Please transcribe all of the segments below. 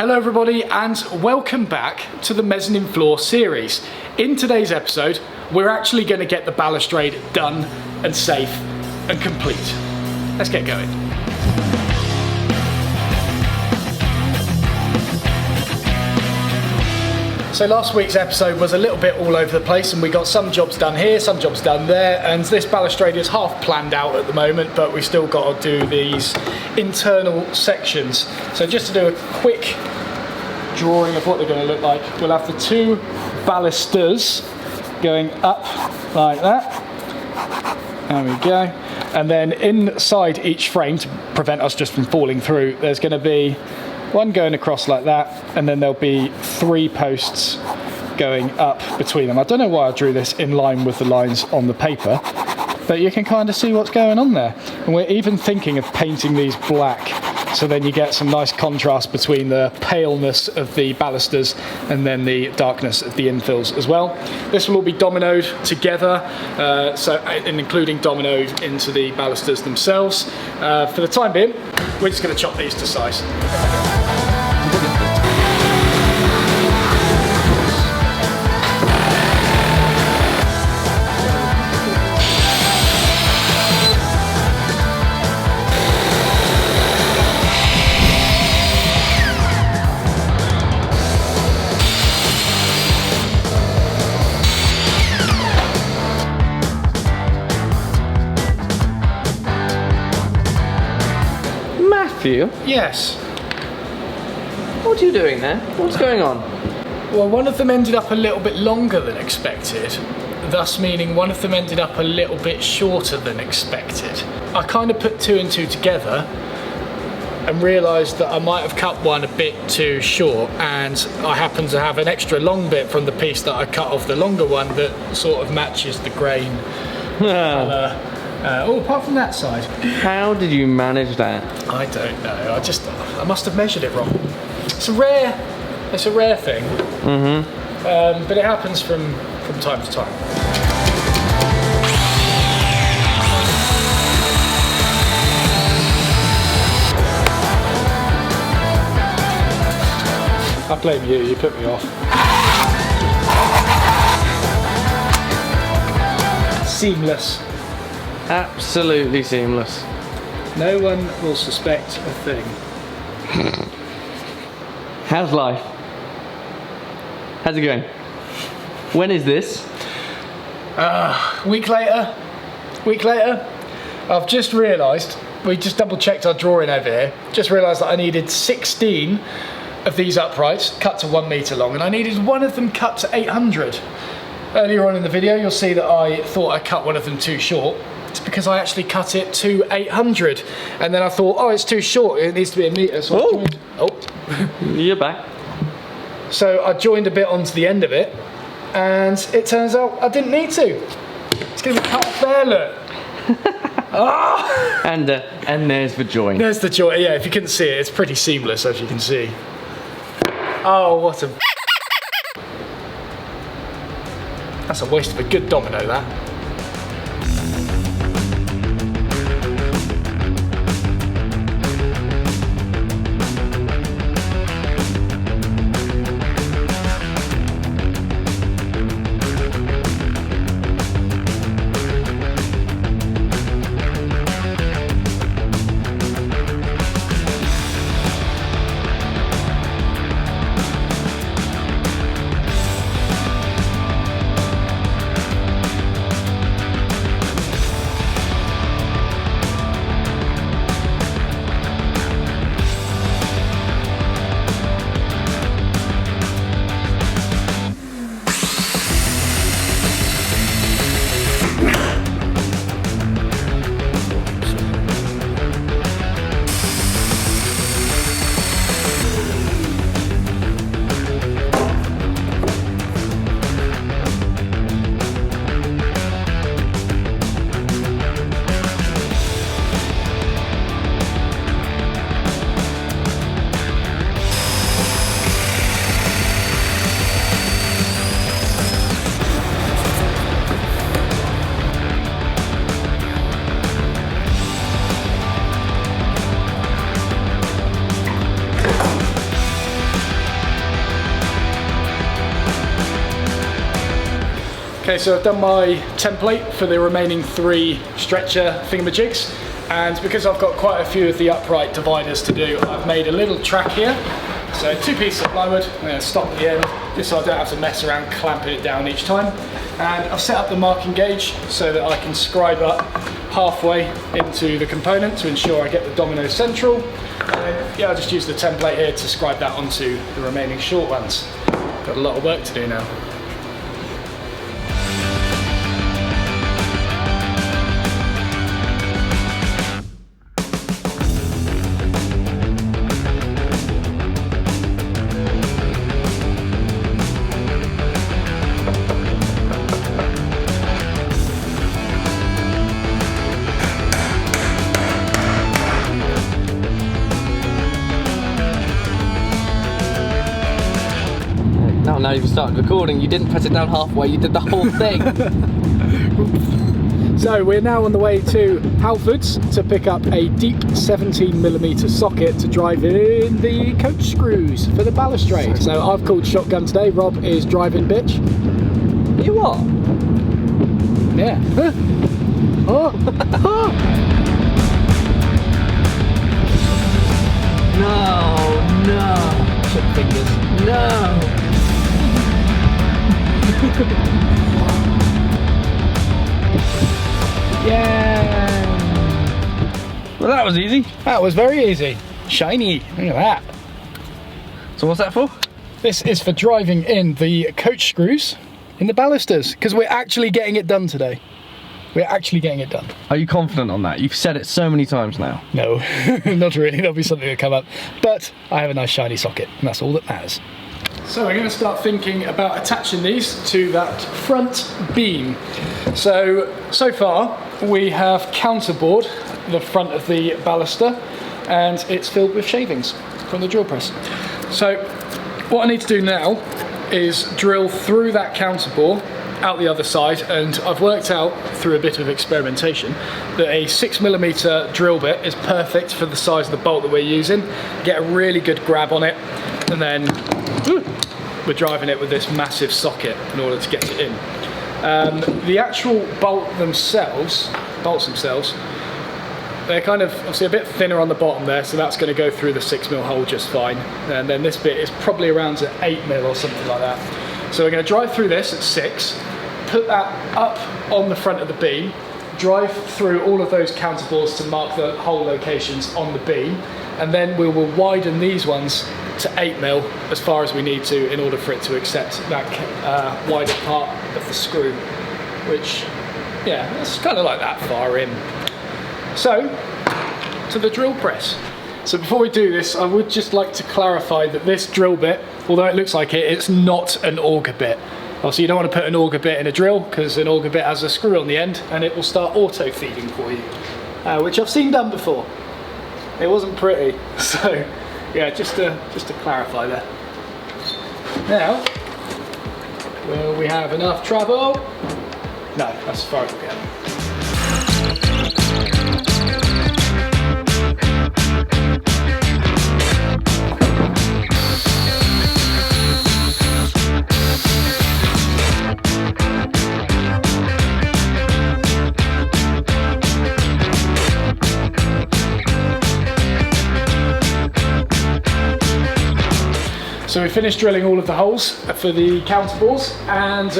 Hello everybody and welcome back to the Mezzanine Floor series. In today's episode, we're actually going to get the balustrade done and safe and complete. Let's get going. So last week's episode was a little bit all over the place and we got some jobs done here, some jobs done there, and this balustrade is half planned out at the moment, but we've still got to do these internal sections. So just to do a quick drawing of what they're going to look like, we'll have the two balusters going up like that. There we go. And then inside each frame, to prevent us just from falling through, there's going to be one going across like that, and then there'll be three posts going up between them. I don't know why I drew this in line with the lines on the paper, but you can kind of see what's going on there. And we're even thinking of painting these black, so then you get some nice contrast between the paleness of the balusters and then the darkness of the infills as well. This will all be dominoed together, and including dominoed into the balusters themselves. For the time being, we're just going to chop these to size. You? Yes. What are you doing there? What's going on? Well, one of them ended up a little bit longer than expected, thus meaning one of them ended up a little bit shorter than expected. I kind of put two and two together and realised that I might have cut one a bit too short, and I happen to have an extra long bit from the piece that I cut off the longer one that sort of matches the grain colour. Apart from that side. How did you manage that? I don't know. I must have measured it wrong. It's a rare thing. Mm-hmm. But it happens from time to time. I blame you. You put me off. Seamless. Absolutely seamless. No one will suspect a thing. How's life? How's it going? When is this? Week later. I've just realised, we just double checked our drawing over here, just realised that I needed 16 of these uprights cut to 1 metre long, and I needed one of them cut to 800. Earlier on in the video you'll see that I thought I cut one of them too short. It's because I actually cut it to 800, and then I thought, oh, it's too short, it needs to be a metre, so You're back. So I joined a bit onto the end of it, and it turns out I didn't need to. It's going to be cut off there, look. And there's the joint. There's the joint, yeah, if you couldn't see it, it's pretty seamless, as you can see. Oh, what a... That's a waste of a good domino, that. Okay, so I've done my template for the remaining 3 stretcher thingamajigs, and because I've got quite a few of the upright dividers to do, I've made a little track here. So 2 pieces of plywood, I'm going to stop at the end, just so I don't have to mess around clamping it down each time. And I've set up the marking gauge so that I can scribe up halfway into the component to ensure I get the domino central. And then, yeah, I'll just use the template here to scribe that onto the remaining short ones. Got a lot of work to do now. Now you've started recording, you didn't press it down halfway, you did the whole thing. So we're now on the way to Halfords to pick up a deep 17mm socket to drive in the coach screws for the balustrade. So I've called shotgun today, Rob is driving bitch. You what? Yeah. Oh. Oh. No. Chip fingers. No. Yeah. Well, that was easy. That was very easy. Shiny. Look at that. So what's that for? This is for driving in the coach screws in the balusters, because we're actually getting it done today. We're actually getting it done. Are you confident on that? You've said it so many times now. No, not really. There'll be something to come up. But I have a nice shiny socket, and that's all that matters. So we're going to start thinking about attaching these to that front beam. So far we have counterbored the front of the baluster, and it's filled with shavings from the drill press. So what I need to do now is drill through that counterbore out the other side, and I've worked out through a bit of experimentation that a 6mm drill bit is perfect for the size of the bolt that we're using. Get a really good grab on it, and then we're driving it with this massive socket in order to get it in. The actual bolts themselves, they're kind of obviously a bit thinner on the bottom there, so that's going to go through the 6mm hole just fine. And then this bit is probably around to 8mm or something like that. So we're going to drive through this at 6, put that up on the front of the beam, drive through all of those counterbores to mark the hole locations on the beam, and then we will widen these ones to 8mm as far as we need to in order for it to accept that wider part of the screw, which, yeah, it's kind of like that far in. So, to the drill press. So before we do this, I would just like to clarify that this drill bit, although it looks like it, it's not an auger bit. Obviously you don't want to put an auger bit in a drill, because an auger bit has a screw on the end and it will start auto feeding for you, which I've seen done before. It wasn't pretty, so yeah, just to clarify there. Now, will we have enough travel? No, that's as far as we get. So we finished drilling all of the holes for the counterbores, and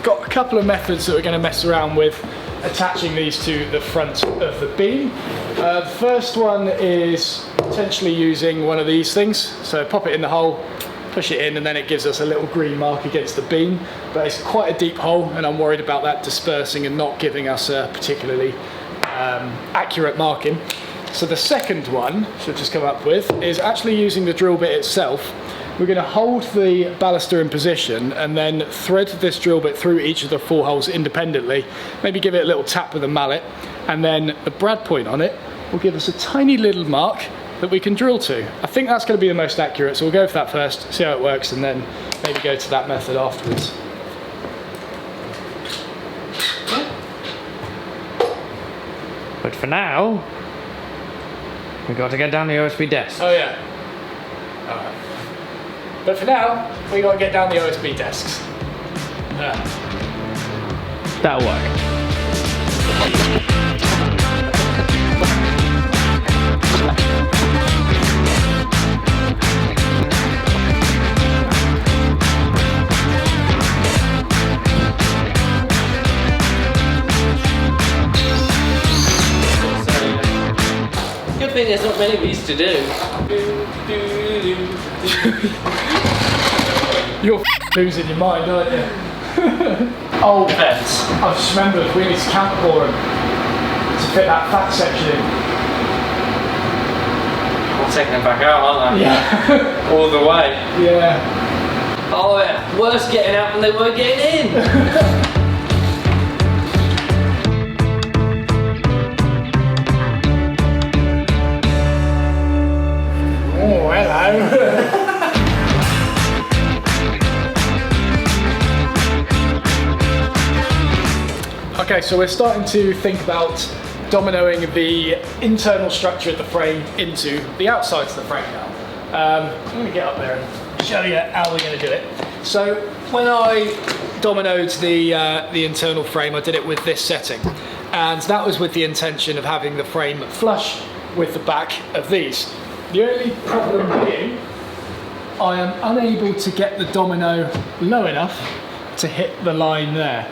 got a couple of methods that we're going to mess around with attaching these to the front of the beam. The first one is potentially using one of these things. So pop it in the hole, push it in, and then it gives us a little green mark against the beam. But it's quite a deep hole, and I'm worried about that dispersing and not giving us a particularly accurate marking. So the second one, which I've just come up with, is actually using the drill bit itself. We're going to hold the baluster in position and then thread this drill bit through each of the 4 holes independently, maybe give it a little tap with a mallet, and then the brad point on it will give us a tiny little mark that we can drill to. I think that's going to be the most accurate, so we'll go for that first, see how it works, and then maybe go to that method afterwards. But for now, we've got to get down the OSB desk. Oh yeah. Alright. But for now, we got to get down the OSB desks. That'll work. Good thing there's not many of these to do. You're losing your mind, aren't you? Oh, Fence. I just remembered we need to counterbore them to fit that fat section in. I'm taking them back out, aren't I? Yeah. All the way. Yeah. Oh yeah, worse getting out than they were getting in. Oh, hello. Okay, so we're starting to think about dominoing the internal structure of the frame into the outsides of the frame now. I'm going to get up there and show you how we're going to do it. So when I dominoed the internal frame, I did it with this setting, and that was with the intention of having the frame flush with the back of these. The only problem being, I am unable to get the domino low enough to hit the line there.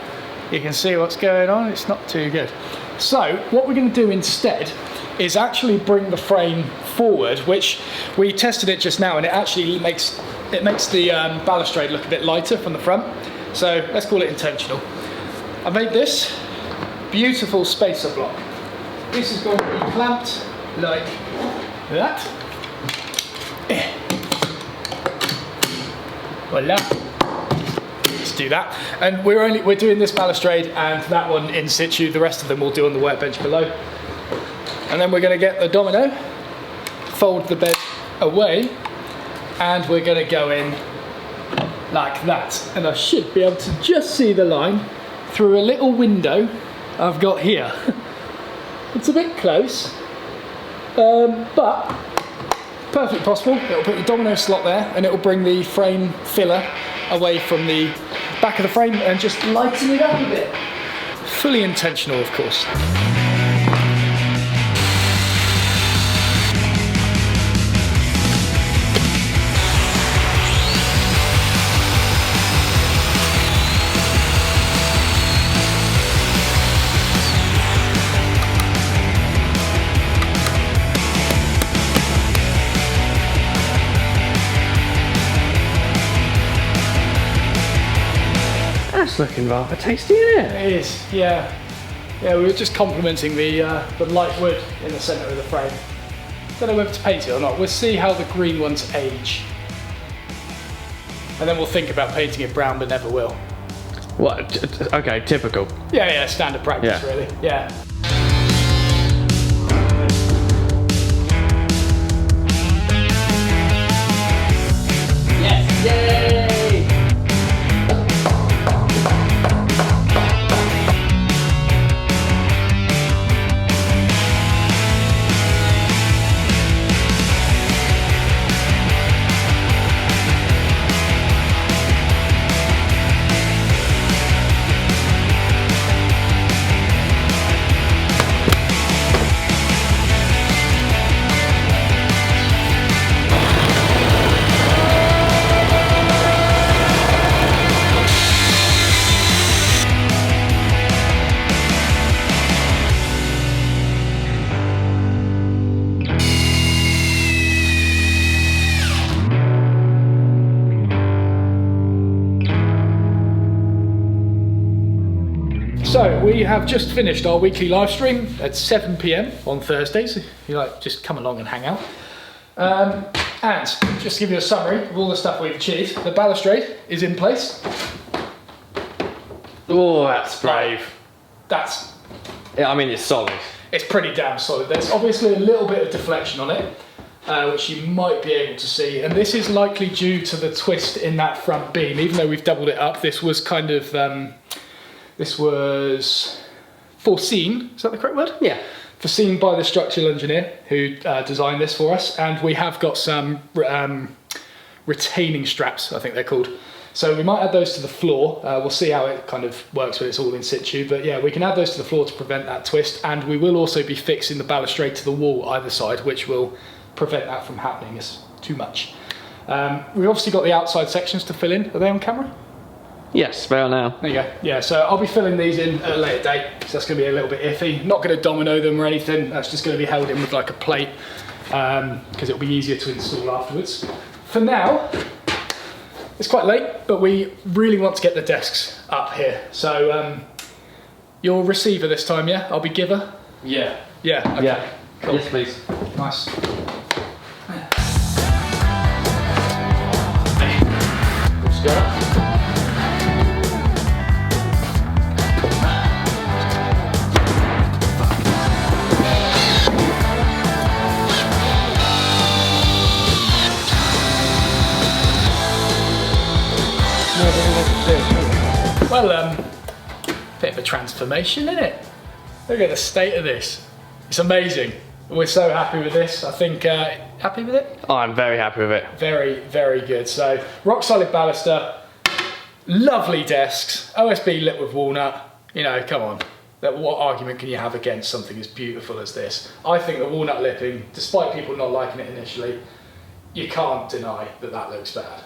You can see what's going on, it's not too good. So what we're going to do instead is actually bring the frame forward, which we tested it just now, and it actually makes the balustrade look a bit lighter from the front. So let's call it intentional. I made this beautiful spacer block. This is going to be clamped like that. Voila. Let's do that. And we're doing this balustrade and that one in situ. The rest of them we'll do on the workbench below. And then we're going to get the domino, fold the bed away, and we're going to go in like that. And I should be able to just see the line through a little window I've got here. It's a bit close, but perfectly possible. It'll put the domino slot there and it'll bring the frame filler away from the back of the frame and just lighten it up a bit. Fully intentional, of course. That's looking rather tasty, isn't it? It is, yeah. Yeah, we were just complimenting the light wood in the centre of the frame. Don't know whether to paint it or not. We'll see how the green ones age. And then we'll think about painting it brown, but never will. What? Okay, typical. Yeah, standard practice, Yeah. really. Yeah. Yes, yay! So we have just finished our weekly live stream at 7 PM on Thursdays. If you like, just come along and hang out. And just to give you a summary of all the stuff we've achieved. The balustrade is in place. Oh, that's brave. That's, Yeah, I mean, it's solid. it's pretty damn solid. There's obviously a little bit of deflection on it, which you might be able to see. And this is likely due to the twist in that front beam. Even though we've doubled it up, this was kind of, this was foreseen. Is that the correct word? Yeah. Foreseen by the structural engineer who designed this for us. And we have got some retaining straps, I think they're called, So we might add those to the floor. We'll see how it kind of works when it's all in situ. But yeah, we can add those to the floor to prevent that twist. And we will also be fixing the balustrade to the wall either side, which will prevent that from happening as too much. We've obviously got the outside sections to fill in. Are they on camera? Yes, they are now. There you go. Yeah, so I'll be filling these in at a later date, so that's going to be a little bit iffy. Not going to domino them or anything. That's just going to be held in with like a plate, because it'll be easier to install afterwards. For now, it's quite late, but we really want to get the desks up here. So you're receiver this time, yeah? I'll be giver? Yeah. Yeah, okay. Yeah. Cool. Yes, please. Nice. Let's go. Well, bit of a transformation, isn't it? Look at the state of this. It's amazing. We're so happy with this. I think, happy with it? Oh, I'm very happy with it. Very, very good. So, rock solid baluster, lovely desks, OSB lit with walnut. You know, come on. What argument can you have against something as beautiful as this? I think the walnut lipping, despite people not liking it initially, you can't deny that that looks bad.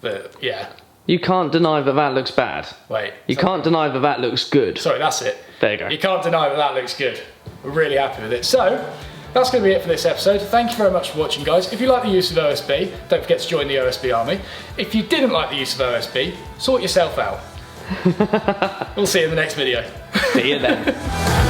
But, yeah. You can't deny that that looks bad. Wait. You can't deny that that looks good. Sorry, that's it. There you go. You can't deny that that looks good. We're really happy with it. So, that's going to be it for this episode. Thank you very much for watching, guys. If you like the use of OSB, don't forget to join the OSB army. If you didn't like the use of OSB, sort yourself out. We'll see you in the next video. See you then.